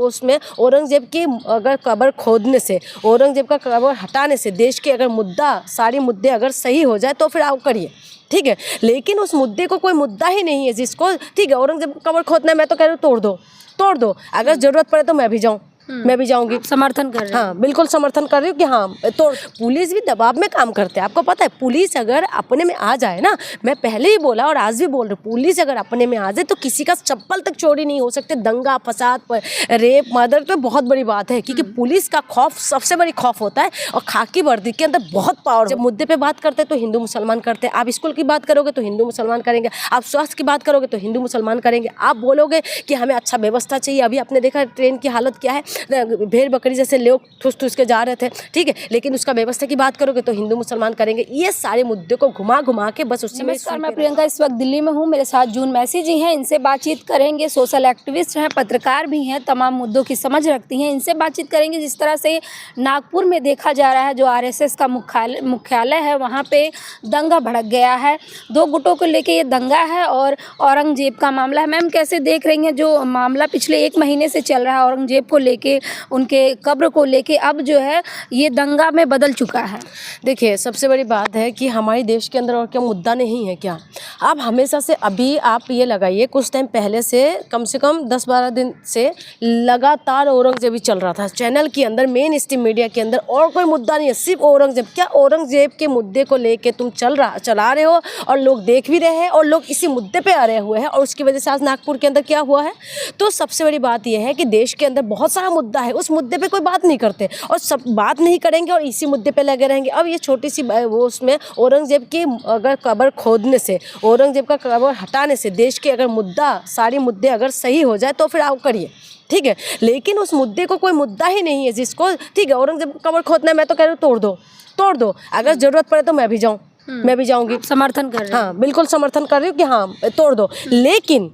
उसमें औरंगजेब की अगर कब्र खोदने से, औरंगजेब का कब्र हटाने से देश के अगर मुद्दा, सारी मुद्दे अगर सही हो जाए तो फिर आप करिए, ठीक है। लेकिन उस मुद्दे को कोई मुद्दा ही नहीं है जिसको, ठीक है, औरंगजेब का कब्र खोदना है, मैं तो कह रही हूँ तोड़ दो, अगर जरूरत पड़े तो मैं भी जाऊँ, मैं भी जाऊंगी। समर्थन कर रहे हैं। हाँ, बिल्कुल समर्थन कर रही हूँ कि हाँ, तो पुलिस भी दबाव में काम करते हैं। आपको पता है, पुलिस अगर अपने में आ जाए ना, मैं पहले ही बोला और आज भी बोल रही हूँ, पुलिस अगर अपने में आ जाए तो किसी का चप्पल तक चोरी नहीं हो सकते। दंगा फसाद, रेप, मर्डर तो बहुत बड़ी बात है, क्योंकि पुलिस का खौफ सबसे बड़ी खौफ होता है। और खाकी वर्दी के अंदर बहुत पावर। जब मुद्दे पे बात करते हैं तो हिंदू मुसलमान करते हैं। आप स्कूल की बात करोगे तो हिंदू मुसलमान करेंगे, आप स्वास्थ्य की बात करोगे तो हिंदू मुसलमान करेंगे, आप बोलोगे कि हमें अच्छा व्यवस्था चाहिए। अभी आपने देखा ट्रेन की हालत क्या है, भेड़ बकरी जैसे लोग ठुस के जा रहे थे, ठीक है, लेकिन उसका व्यवस्था की बात करोगे तो हिंदू मुसलमान करेंगे। ये सारे मुद्दे को घुमा के बस उसी में। नमस्कार, मैं प्रियंका इस वक्त दिल्ली में हूँ। मेरे साथ जून मैसी जी हैं, इनसे बातचीत करेंगे। सोशल एक्टिविस्ट हैं, पत्रकार भी हैं, तमाम मुद्दों की समझ रखती हैं। इनसे बातचीत करेंगे जिस तरह से नागपुर में देखा जा रहा है, जो आरएसएस का मुख्यालय है, वहाँ पे दंगा भड़क गया है। दो गुटों को लेके ये दंगा है और औरंगजेब का मामला है। मैम, कैसे देख रही हैं जो मामला पिछले 1 महीने से चल रहा है औरंगजेब को लेके, उनके कब्र को लेके, अब जो है ये दंगा में बदल चुका है? देखिए, सबसे बड़ी बात है कि हमारे देश के अंदर और क्या मुद्दा नहीं है क्या? आप हमेशा से, अभी आप ये लगाइए, कुछ टाइम पहले से कम 10-12 दिन से लगातार औरंगजेब ही चल रहा था चैनल के अंदर, मेन स्ट्रीम मीडिया के अंदर, और कोई मुद्दा नहीं है, सिर्फ औरंगजेब। क्या औरंगजेब के मुद्दे को लेके तुम चला रहे हो और लोग देख भी रहे हैं और लोग इसी मुद्दे पे आ रहे हुए हैं, और उसकी वजह से आज नागपुर के अंदर क्या हुआ है। तो सबसे बड़ी बात यह है कि देश के अंदर बहुत सारा मुद्दा है, उस मुद्दे पे कोई बात नहीं करते और सब बात नहीं करेंगे और इसी मुद्दे पे लगे रहेंगे। अब ये छोटी सी वो, उसमें औरंगजेब की अगर कब्र खोदने से, औरंगजेब का कब्र हटाने से देश के अगर मुद्दा, सारी मुद्दे अगर सही हो जाए तो फिर आप करिए, ठीक है। लेकिन उस मुद्दे को कोई मुद्दा ही नहीं है जिसको, ठीक है, औरंगजेब का कब्र खोदना है, मैं तो कह रही हूँ तोड़ दो, अगर जरूरत पड़े तो मैं भी जाऊँ, मैं भी जाऊँगी। समर्थन कर रहे हैं। हाँ, बिल्कुल समर्थन कर रही हूँ कि हाँ, तोड़ दो। लेकिन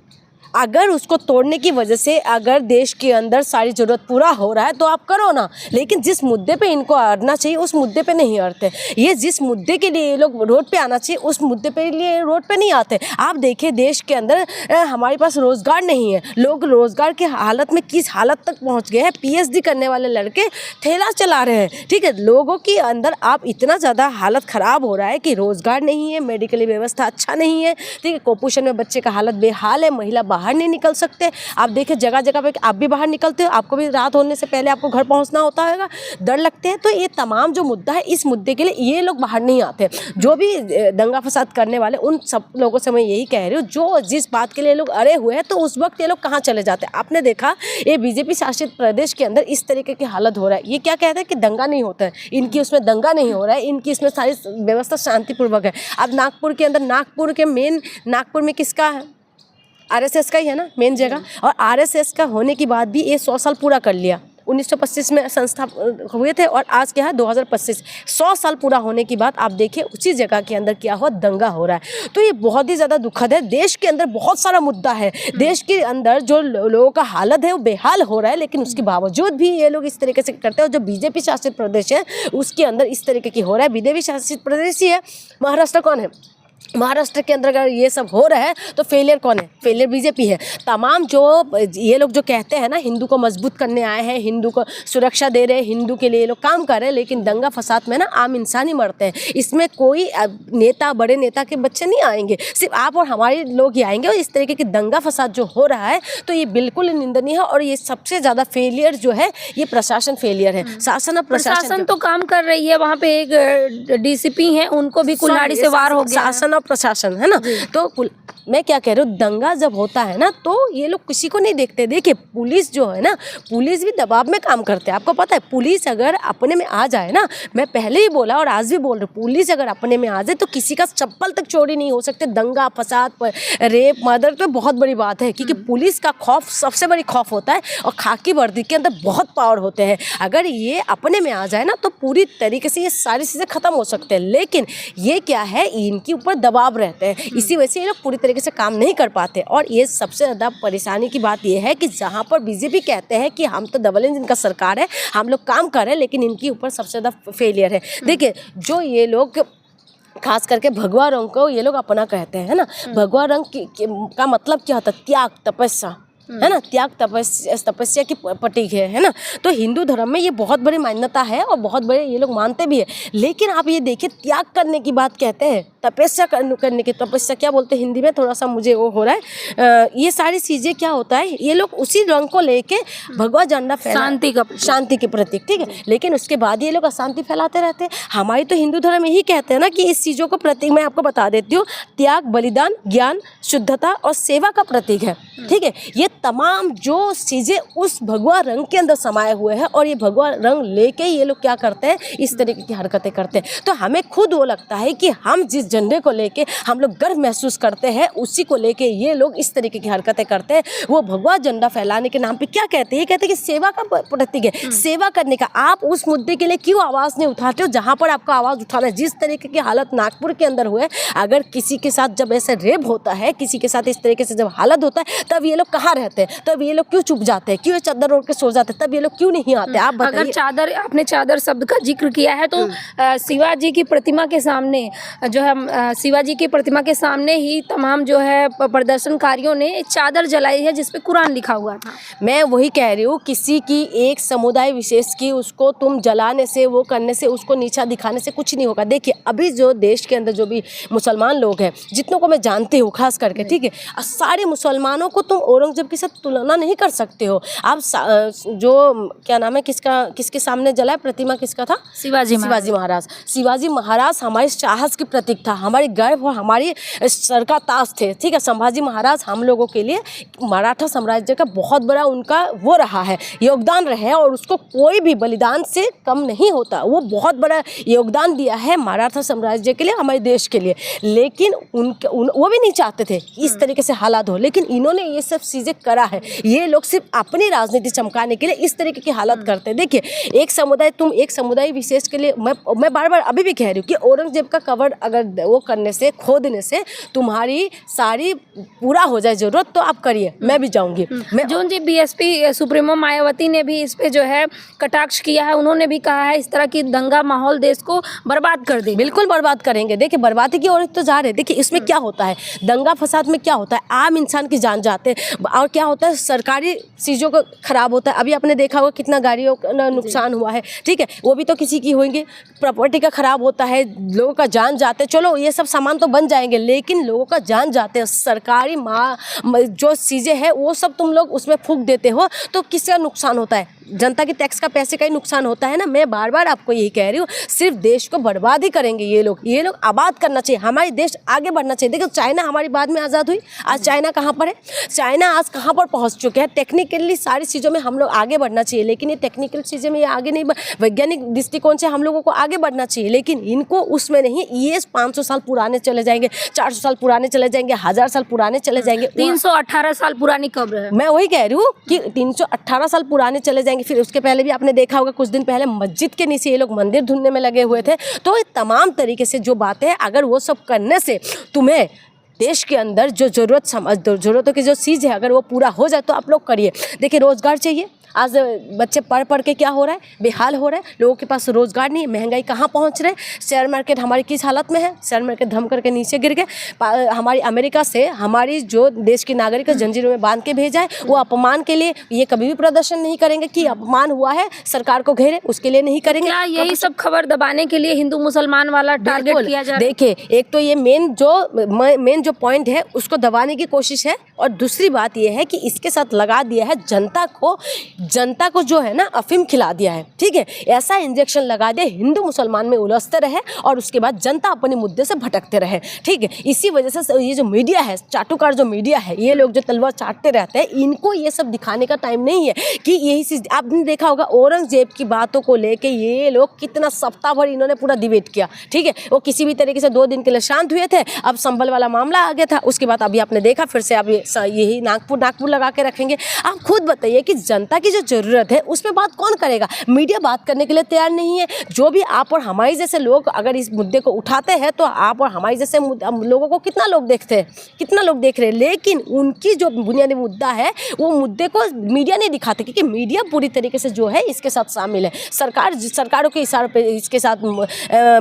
अगर उसको तोड़ने की वजह से अगर देश के अंदर सारी ज़रूरत पूरा हो रहा है तो आप करो ना, लेकिन जिस मुद्दे पे इनको अड़ना चाहिए उस मुद्दे पे नहीं अड़ते। ये जिस मुद्दे के लिए ये लोग रोड पे आना चाहिए उस मुद्दे पे लिए रोड पे नहीं आते। आप देखिए, देश के अंदर हमारे पास रोज़गार नहीं है, लोग रोज़गार की हालत में किस हालत तक पहुँच गए हैं। PhD करने वाले लड़के ठेला चला रहे हैं, ठीक है। लोगों के अंदर आप इतना ज़्यादा हालत ख़राब हो रहा है कि रोज़गार नहीं है, मेडिकली व्यवस्था अच्छा नहीं है, ठीक है। कुपोषण में बच्चे का हालत बेहाल है, महिला बाहर नहीं निकल सकते। आप देखिए, जगह जगह पे आप भी बाहर निकलते हो, आपको भी रात होने से पहले आपको घर पहुंचना होता है, डर लगते हैं। तो ये तमाम जो मुद्दा है, इस मुद्दे के लिए ये लोग बाहर नहीं आते। जो भी दंगा फसाद करने वाले, उन सब लोगों से मैं यही कह रही हूँ, जो जिस बात के लिए लोग अड़े हुए हैं, तो उस वक्त ये लोग कहाँ चले जाते हैं। आपने देखा, ये BJP शासित प्रदेश के अंदर इस तरीके की हालत हो रहा है। ये क्या कहते हैं कि दंगा नहीं होता है, इनकी उसमें दंगा नहीं हो रहा है, इनकी इसमें सारी व्यवस्था शांतिपूर्वक है। अब नागपुर के अंदर, नागपुर के मेन, नागपुर में किसका है? RSS का ही है ना मेन जगह। और RSS का होने के बाद भी ये 100 साल पूरा कर लिया। 1925 में संस्था हुए थे और आज क्या है 2025, 100 साल पूरा होने के बाद आप देखिए उसी जगह के अंदर क्या हुआ, दंगा हो रहा है। तो ये बहुत ही ज़्यादा दुखद है। देश के अंदर बहुत सारा मुद्दा है, देश के अंदर जो लोगों का हालत है वो बेहाल हो रहा है, लेकिन उसके बावजूद भी ये लोग इस तरीके से करते हैं। और जो BJP शासित प्रदेश है उसके अंदर इस तरीके की हो रहा है। BJP शासित प्रदेश ही है। महाराष्ट्र कौन है? महाराष्ट्र के अंदर अगर ये सब हो रहा है तो फेलियर कौन है? फेलियर BJP है। तमाम जो ये लोग जो कहते हैं ना, हिंदू को मजबूत करने आए हैं, हिंदू को सुरक्षा दे रहे हैं, हिंदू के लिए ये लोग काम कर रहे हैं, लेकिन दंगा फसाद में ना आम इंसान ही मरते हैं। इसमें कोई नेता, बड़े नेता के बच्चे नहीं आएंगे, सिर्फ आप और हमारे लोग ही आएंगे। और इस तरीके की दंगा फसाद जो हो रहा है तो ये बिल्कुल निंदनीय है। और ये सबसे ज़्यादा फेलियर जो है ये प्रशासन फेलियर है। शासन और प्रशासन तो काम कर रही है, वहाँ पे एक DCP हैं, उनको भी कुल्हाड़ी से वार हो गया। शासन और प्रशासन है ना, तो मैं क्या कह रही हूँ, दंगा जब होता है ना तो ये लोग किसी को नहीं देखते। देखिए, पुलिस जो है ना, पुलिस भी दबाव में काम करते हैं। आपको पता है, पुलिस अगर अपने में आ जाए ना, मैं पहले ही बोला और आज भी बोल रही हूँ, पुलिस अगर अपने में आ जाए तो किसी का चप्पल तक चोरी नहीं हो सकते। दंगा फसाद, रेप, मर्डर तो बहुत बड़ी बात है, क्योंकि पुलिस का खौफ सबसे बड़ी खौफ होता है। और खाकी वर्दी के अंदर बहुत पावर होते हैं। अगर ये अपने में आ जाए ना तो पूरी तरीके से ये सारी चीज़ें खत्म हो सकते हैं। लेकिन ये क्या है, इनके ऊपर दबाव रहते हैं, इसी वजह से ये लोग पूरी तरीके से काम नहीं कर पाते। और ये सबसे ज़्यादा परेशानी की बात ये है कि जहाँ पर BJP कहते हैं कि हम तो डबल इंजन का सरकार है, हम लोग काम कर रहे हैं, लेकिन इनके ऊपर सबसे ज़्यादा फेलियर है। देखिए, जो ये लोग खास करके भगवा रंग को ये लोग अपना कहते हैं ना, भगवा रंग का मतलब क्या होता है? त्याग, तपस्या, है ना, त्याग तपस्या की प्रतीक है ना। तो हिंदू धर्म में ये बहुत बड़ी मान्यता है और बहुत बड़े ये लोग मानते भी है। लेकिन आप ये देखिए, त्याग करने की बात कहते हैं, तपस्या करने की, तपस्या क्या बोलते हैं हिंदी में, थोड़ा सा मुझे वो हो रहा है। ये सारी चीज़ें क्या होता है, ये लोग उसी रंग को लेके भगवा झंडा शांति के प्रतीक, ठीक है। लेकिन उसके बाद ये लोग अशांति फैलाते रहते हैं। हमारी तो हिंदू धर्म यही कहते हैं ना कि इस चीज़ों को प्रतीक, मैं आपको बता देती हूँ, त्याग, बलिदान, ज्ञान, शुद्धता और सेवा का प्रतीक है, ठीक है। ये तमाम जो चीज़ें उस भगवा रंग के अंदर समाये हुए हैं और ये भगवा रंग लेके ये लोग क्या करते हैं, इस तरीके की हरकतें करते हैं। तो हमें खुद वो लगता है कि हम जिस झंडे को लेके हम लोग गर्व महसूस करते हैं, उसी को लेके ये लोग इस तरीके की हरकतें करते हैं। वो भगवा झंडा फैलाने के नाम पे क्या कहते हैं, ये कहते हैं कि सेवा का प्रतीक है, सेवा करने का। आप उस मुद्दे के लिए क्यों आवाज़ नहीं उठाते हो जहाँ पर आपको आवाज़ उठाना है। जिस तरीके की हालत नागपुर के अंदर हुए, अगर किसी के साथ जब ऐसे रेप होता है, किसी के साथ इस तरीके से जब हालत होता है, तब ये लोग कहाँ रहते हैं, तब ये लोग क्यों चुप जाते हैं, क्यों चादर ओढ़ के सो जाते हैं, तब ये लोग क्यों नहीं आते, आप बताइए। अगर चादर, आपने चादर शब्द का जिक्र किया है, तो शिवाजी की प्रतिमा के सामने जो है, शिवाजी की प्रतिमा के सामने ही तमाम जो है प्रदर्शनकारियों ने चादर जलाई है जिस पे कुरान लिखा हुआ था। मैं वही कह रही हूँ, किसी की एक समुदाय विशेष की उसको तुम जलाने से, वो करने से, उसको नीचा दिखाने से कुछ नहीं होगा। देखिए अभी जो देश के अंदर जो भी मुसलमान लोग हैं, जितनों को मैं जानती हूँ खास करके, ठीक है, सारे मुसलमानों को तुम औरंगजेब के साथ तुलना नहीं कर सकते हो। आप जो क्या नाम है, किसके सामने जलाए, प्रतिमा किसका था, शिवाजी महाराज। शिवाजी महाराज हमारे साहस की प्रतीक था, हमारी गर्व और हमारी सर का ताज थे, ठीक है। संभाजी महाराज हम लोगों के लिए मराठा साम्राज्य का बहुत बड़ा उनका वो रहा है, योगदान रहे, और उसको कोई भी बलिदान से कम नहीं होता। वो बहुत बड़ा योगदान दिया है मराठा साम्राज्य के लिए, हमारे देश के लिए। लेकिन वो भी नहीं चाहते थे इस तरीके से हालात हो, लेकिन इन्होंने ये सब चीज़ें करा है। ये लोग सिर्फ अपनी राजनीति चमकाने के लिए इस तरीके की हालत करते हैं। देखिए एक समुदाय विशेष के लिए, मैं बार बार अभी भी कह रही हूँ कि औरंगजेब का कवर अगर वो करने से, खोदने से तुम्हारी सारी पूरा हो जाए जरूरत, तो आप करिए, मैं भी जाऊंगी। जोन जी, बीएसपी सुप्रीमो मायावती ने भी इस पे जो है कटाक्ष किया है। उन्होंने भी कहा है इस तरह की दंगा माहौल देश को बर्बाद कर दे। बिल्कुल बर्बाद करेंगे। देखिए बर्बादी की ओर तो जा रहे हैं। देखिए इसमें क्या होता है, दंगा फसाद में क्या होता है, आम इंसान की जान जाते हैं, और क्या होता है, सरकारी चीज़ों को खराब होता है। अभी आपने देखा होगा कितना गाड़ियों का नुकसान हुआ है, ठीक है, वो भी तो किसी की होंगे, प्रॉपर्टी का खराब होता है, लोगों का जान जाते हैं। चलो ये सब सामान तो बन जाएंगे, लेकिन लोगों का जान जाते हैं। सरकारी जो चीज़ें हैं वो सब तुम लोग उसमें फूंक देते हो, तो किसका नुकसान होता है, जनता के टैक्स का पैसे का ही नुकसान होता है ना। मैं बार बार आपको यही कह रही हूँ, सिर्फ देश को बर्बाद ही करेंगे ये लोग आबाद करना चाहिए, हमारे देश आगे बढ़ना चाहिए। देखो चाइना हमारी बाद में आज़ाद हुई, आज चाइना कहाँ पर है, चाइना आज कहाँ पर पहुँच चुके हैं। टेक्निकली सारी चीज़ों में हम लोग आगे बढ़ना चाहिए, लेकिन ये टेक्निकल चीज़ें में ये आगे नहीं, वैज्ञानिक दृष्टिकोण से हम लोगों को आगे बढ़ना चाहिए, लेकिन इनको उसमें नहीं। ये 500 साल पुराने चले जाएंगे, 400 साल पुराने चले जाएंगे, 1000 साल पुराने चले जाएंगे। 318 साल पुरानी कब्र है। मैं वही कह रही हूँ कि 318 साल पुराने चले जाएंगे। फिर उसके पहले भी आपने देखा होगा, कुछ दिन पहले मस्जिद के नीचे ये लोग मंदिर ढूंढने में लगे हुए थे। तो ये तमाम तरीके से जो बातें हैं, अगर वो सब करने से तुम्हें देश के अंदर जो ज़रूरतों की जो चीज़ है अगर वो पूरा हो जाए, तो आप लोग करिए। देखिए रोज़गार चाहिए, आज बच्चे पढ़ के क्या हो रहा है, बेहाल हो रहा है, लोगों के पास रोज़गार नहीं है, महंगाई कहाँ पहुँच रहे हैं, शेयर मार्केट हमारी किस हालत में है, शेयर मार्केट धम करके नीचे गिर गए। हमारी अमेरिका से हमारी जो देश की नागरिक जंजीरों में बांध के भेजा है, वो अपमान के लिए ये कभी भी प्रदर्शन नहीं करेंगे कि अपमान हुआ है, सरकार को घेरे, उसके लिए नहीं करेंगे। क्या यही सब खबर दबाने के लिए हिंदू मुसलमान वाला टारगेट किया जा रहा है? देखिए एक तो ये मेन जो पॉइंट है उसको दबाने की कोशिश है, और दूसरी बात ये है कि इसके साथ लगा दिया है जनता को जो है ना अफीम खिला दिया है, ठीक है, ऐसा इंजेक्शन लगा दिया, हिंदू मुसलमान में उलझते रहे और उसके बाद जनता अपने मुद्दे से भटकते रहे, ठीक है। इसी वजह से ये जो मीडिया है, चाटुकार जो मीडिया है, ये लोग जो तलवार चाटते रहते हैं, इनको ये सब दिखाने का टाइम नहीं है कि यही चीज़। आपने देखा होगा औरंगजेब की बातों को लेके ये लोग कितना सप्ताह भर इन्होंने पूरा डिबेट किया, ठीक है। वो किसी भी तरीके से 2 दिन के लिए शांत हुए थे। अब संभल वाला मामला आ गया था, उसके बाद अभी आपने देखा फिर से अब यही नागपुर लगा के रखेंगे। आप खुद बताइए कि जनता की जो ज़रूरत है उस पर बात कौन करेगा? मीडिया बात करने के लिए तैयार नहीं है। जो भी आप और हमारे जैसे लोग अगर इस मुद्दे को उठाते हैं तो आप और हमारे जैसे लोगों को कितना लोग देखते हैं, कितना लोग देख रहे हैं, लेकिन उनकी जो बुनियादी मुद्दा है वो मुद्दे को मीडिया नहीं दिखाते, क्योंकि मीडिया पूरी तरीके से जो है इसके साथ शामिल है। सरकारों के इशारों पे इसके साथ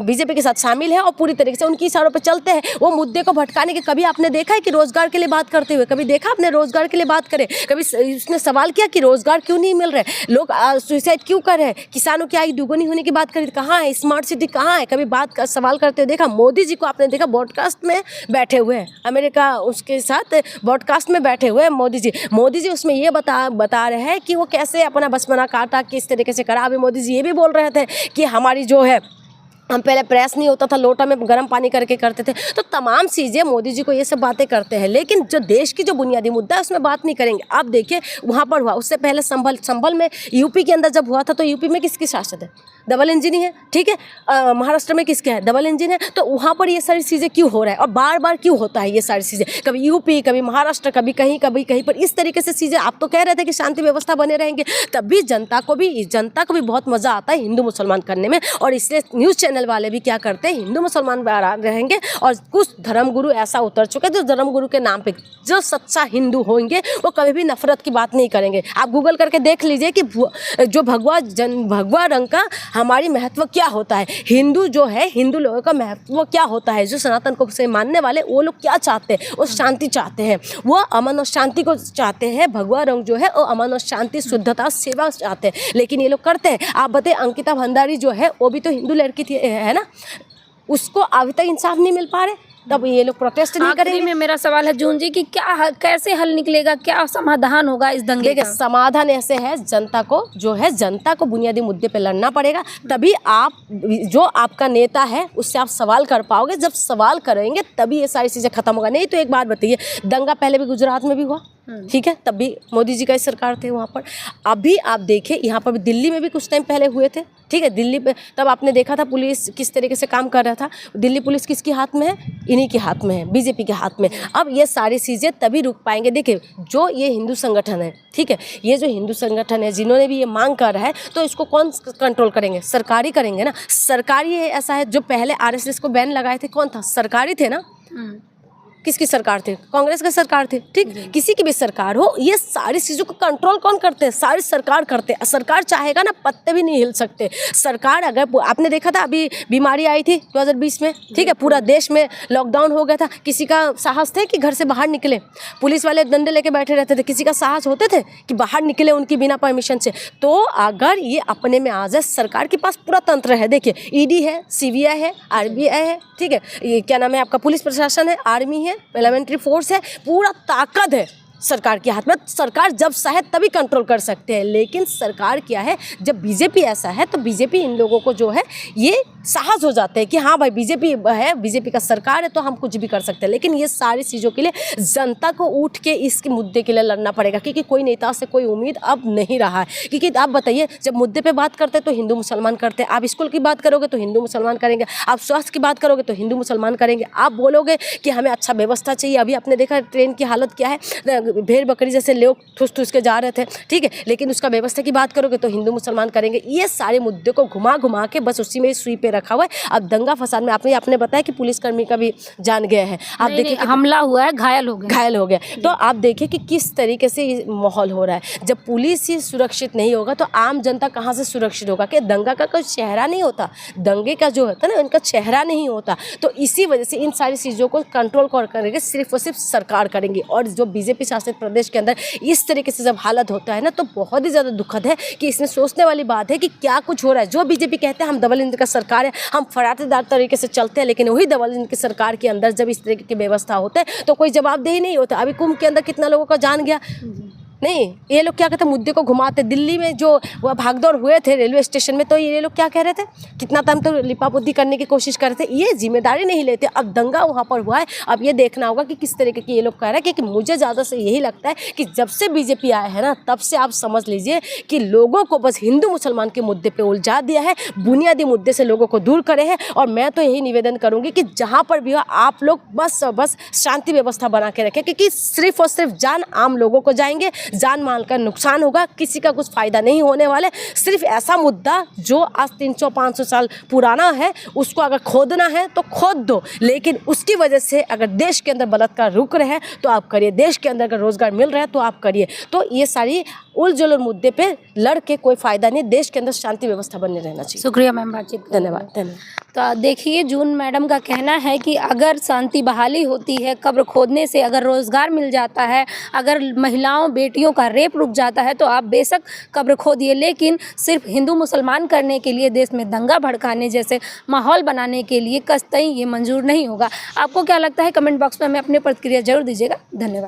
बीजेपी के साथ शामिल है और पूरी तरीके से उनकी इशारों पे चलते हैं। वो मुद्दे को भटकाने के कभी आपने देखा है कि रोजगार के लिए बात करते हुए? कभी देखा आपने रोजगार के लिए बात करें? कभी उसने सवाल किया कि रोजगार क्यों नहीं मिल रहे, लोग सुसाइड क्यों कर रहे हैं, किसानों की आय दुगुनी होने की बात करी? कहाँ है स्मार्ट सिटी, कहाँ है? कभी बात का सवाल करते हुए देखा? मोदी जी को आपने देखा ब्रॉडकास्ट में बैठे हुए हैं, अमेरिका उसके साथ ब्रॉडकास्ट में बैठे हुए हैं मोदी जी उसमें ये बता रहे हैं कि वो कैसे अपना बचपना काटा, किस तरीके से करा। अभी मोदी जी ये भी बोल रहे थे कि हमारी जो है, हम पहले प्रेस नहीं होता था, लोटा में गर्म पानी करके करते थे। तो तमाम चीज़ें मोदी जी को ये सब बातें करते हैं, लेकिन जो देश की जो बुनियादी मुद्दा है उसमें बात नहीं करेंगे। आप देखिए वहाँ पर हुआ, उससे पहले संभल में यूपी के अंदर जब हुआ था तो यूपी में किसकी शासन है? डबल इंजन ही है, ठीक है। महाराष्ट्र में किसके है? डबल इंजन है। तो वहाँ पर ये सारी चीज़ें क्यों हो रहा है और बार बार क्यों होता है ये सारी चीज़ें? कभी यूपी, कभी महाराष्ट्र, कभी कहीं पर इस तरीके से चीज़ें। आप तो कह रहे थे कि शांति व्यवस्था बने रहेंगे, तब भी जनता को भी बहुत मज़ा आता है हिंदू मुसलमान करने में। और इसलिए न्यूज़ चैनल वाले भी क्या करते हैं, हिंदू मुसलमान रहेंगे और कुछ धर्मगुरु ऐसा उतर चुके हैं जो धर्मगुरु के नाम पे, जो सच्चा हिंदू होंगे वो कभी भी नफरत की बात नहीं करेंगे। आप गूगल करके देख लीजिए कि जो भगवा रंग का हमारी महत्व क्या होता है, हिंदू जो है, हिंदू लोगों का महत्व क्या होता है, जो सनातन को से मानने वाले वो लोग क्या चाहते हैं, वो शांति चाहते हैं, वो अमन और शांति को चाहते हैं। भगवा रंग जो है वो अमन और शांति, शुद्धता, सेवा चाहते हैं, लेकिन ये लोग करते हैं। आप बताइए, अंकिता भंडारी जो है वो भी तो हिंदू लड़की थी, है ना, उसको अभी तक इंसाफ नहीं मिल पा रहे, तब ये लोग प्रोटेस्ट नहीं करेंगे। में मेरा सवाल है जून जी कि क्या कैसे हल निकलेगा, क्या समाधान होगा इस दंगे का? समाधान ऐसे है, जनता को बुनियादी मुद्दे पे लड़ना पड़ेगा, तभी आप जो आपका नेता है उससे आप सवाल कर पाओगे। जब सवाल करेंगे तभी ये सारी चीज़ें खत्म होगा। नहीं तो एक बात बताइए, दंगा पहले भी गुजरात में भी हुआ, ठीक है, तब भी मोदी जी का ही सरकार थे वहाँ पर। अभी आप देखें यहाँ पर भी, दिल्ली में भी कुछ टाइम पहले हुए थे, ठीक है, दिल्ली पे तब आपने देखा था पुलिस किस तरीके से काम कर रहा था। दिल्ली पुलिस किसके हाथ में है? इन्हीं के हाथ में है, बीजेपी के हाथ में। अब ये सारी चीज़ें तभी रुक पाएंगे। देखिए, जो ये हिंदू संगठन है, ठीक है, ये जो हिंदू संगठन है, जिन्होंने भी ये मांग कर रहा है, तो इसको कौन कंट्रोल करेंगे? सरकारी करेंगे ना। सरकारी ऐसा है, जो पहले आरएसएस को बैन लगाए थे कौन था? सरकारी थे ना। किसकी सरकार थी? कांग्रेस की सरकार थी, ठीक। किसी की भी सरकार हो, ये सारी चीज़ों को कंट्रोल कौन करते हैं? सारी सरकार करते हैं। सरकार चाहेगा ना, पत्ते भी नहीं हिल सकते। सरकार अगर, आपने देखा था अभी बीमारी आई थी 2020 में, ठीक है, पूरा देश में लॉकडाउन हो गया था, किसी का साहस थे कि घर से बाहर निकले? पुलिस वाले डंडे लेके बैठे रहते थे, किसी का साहस होते थे कि बाहर निकले उनकी बिना परमिशन से? तो अगर ये अपने में आ जाए, सरकार के पास पूरा तंत्र है। देखिए, ईडी है, सीबीआई है, आरबीआई है, ठीक है, ये क्या नाम है आपका, पुलिस प्रशासन है, आर्मी है, पार्लियामेंट्री फोर्स है, पूरा ताकत है सरकार के हाथ में। सरकार जब चाहे तभी कंट्रोल कर सकते हैं। लेकिन सरकार क्या है, जब बीजेपी ऐसा है तो बीजेपी इन लोगों को जो है ये साहस हो जाते हैं कि हाँ भाई बीजेपी है, बीजेपी का सरकार है तो हम कुछ भी कर सकते हैं। लेकिन ये सारी चीज़ों के लिए जनता को उठ के इस मुद्दे के लिए लड़ना पड़ेगा, क्योंकि कोई नेता से कोई उम्मीद अब नहीं रहा है। क्योंकि आप बताइए, जब मुद्दे पर बात करते हैं तो हिंदू मुसलमान करते हैं, आप स्कूल की बात करोगे तो हिंदू मुसलमान करेंगे, आप स्वास्थ्य की बात करोगे तो हिंदू मुसलमान करेंगे, आप बोलोगे कि हमें अच्छा व्यवस्था चाहिए। अभी आपने देखा ट्रेन की हालत क्या है, भेड़ बकरी जैसे लोग ठुस के जा रहे थे, ठीक है, लेकिन उसका व्यवस्था की बात करोगे तो हिंदू मुसलमान करेंगे। ये सारे मुद्दे को घुमा के बस उसी में सुई पे रखा हुआ है। अब दंगा फसाद में आपने बताया कि पुलिसकर्मी का भी जान गया है, आप देखिए हमला हुआ है, घायल हो गया। तो आप देखिए कि किस तरीके से माहौल हो रहा है। जब पुलिस ही सुरक्षित नहीं होगा तो आम जनता कहाँ से सुरक्षित होगा? कि दंगा का कोई चेहरा नहीं होता, दंगे का जो होता है ना, उनका चेहरा नहीं होता। तो इसी वजह से इन सारी चीज़ों को कंट्रोल करेंगे सिर्फ और सिर्फ सरकार करेंगी। और जो बीजेपी शासित प्रदेश के अंदर इस तरीके से जब हालत होता है ना, तो बहुत ही ज़्यादा दुखद है कि इसमें सोचने वाली बात है कि क्या कुछ हो रहा है। जो बीजेपी कहते हैं हम डबल इंजन का सरकार है, हम फराटेदार तरीके से चलते हैं, लेकिन वही डबल इंजन की सरकार के अंदर जब इस तरीके की व्यवस्था होता है तो कोई जवाबदेही नहीं होता। अभी कुंभ के अंदर कितना लोगों का जान गया नहीं। ये लोग क्या कहते हैं, मुद्दे को घुमाते। दिल्ली में जो वह भागदौड़ हुए थे रेलवे स्टेशन में, तो ये लोग क्या कह रहे थे, कितना टाइम तो लिपापोती करने की कोशिश कर रहे थे, ये जिम्मेदारी नहीं लेते। अब दंगा वहाँ पर हुआ है, अब ये देखना होगा कि किस तरीके की ये लोग कह रहे हैं। क्योंकि मुझे ज़्यादा से यही लगता है कि जब से बीजेपी आया है ना, तब से आप समझ लीजिए कि लोगों को बस हिंदू मुसलमान के मुद्दे पर उलझा दिया है, बुनियादी मुद्दे से लोगों को दूर करे हैं। और मैं तो यही निवेदन करूँगी कि जहाँ पर भी हो आप लोग बस शांति व्यवस्था बना के रखें, क्योंकि सिर्फ और सिर्फ जान आम लोगों को जाएंगे, जान माल का नुकसान होगा, किसी का कुछ फ़ायदा नहीं होने वाला है। सिर्फ ऐसा मुद्दा जो आज 300-500 साल पुराना है उसको अगर खोदना है तो खोद दो, लेकिन उसकी वजह से अगर देश के अंदर बलात्कार रुक रहे हैं तो आप करिए, देश के अंदर अगर रोज़गार मिल रहा है तो आप करिए। तो ये सारी उलझुल मुद्दे पे लड़ के कोई फ़ायदा नहीं, देश के अंदर शांति व्यवस्था बने रहना चाहिए। शुक्रिया मैम बातचीत करने के लिए। धन्यवाद। तो देखिए जून मैडम का कहना है कि अगर शांति बहाली होती है, कब्र खोदने से अगर रोज़गार मिल जाता है, अगर महिलाओं बेटियों का रेप रुक जाता है तो आप बेशक कब्र खोदिए, लेकिन सिर्फ हिंदू मुसलमान करने के लिए, देश में दंगा भड़काने जैसे माहौल बनाने के लिए कतई ये मंजूर नहीं होगा। आपको क्या लगता है कमेंट बॉक्स में हमें अपनी प्रतिक्रिया जरूर दीजिएगा। धन्यवाद।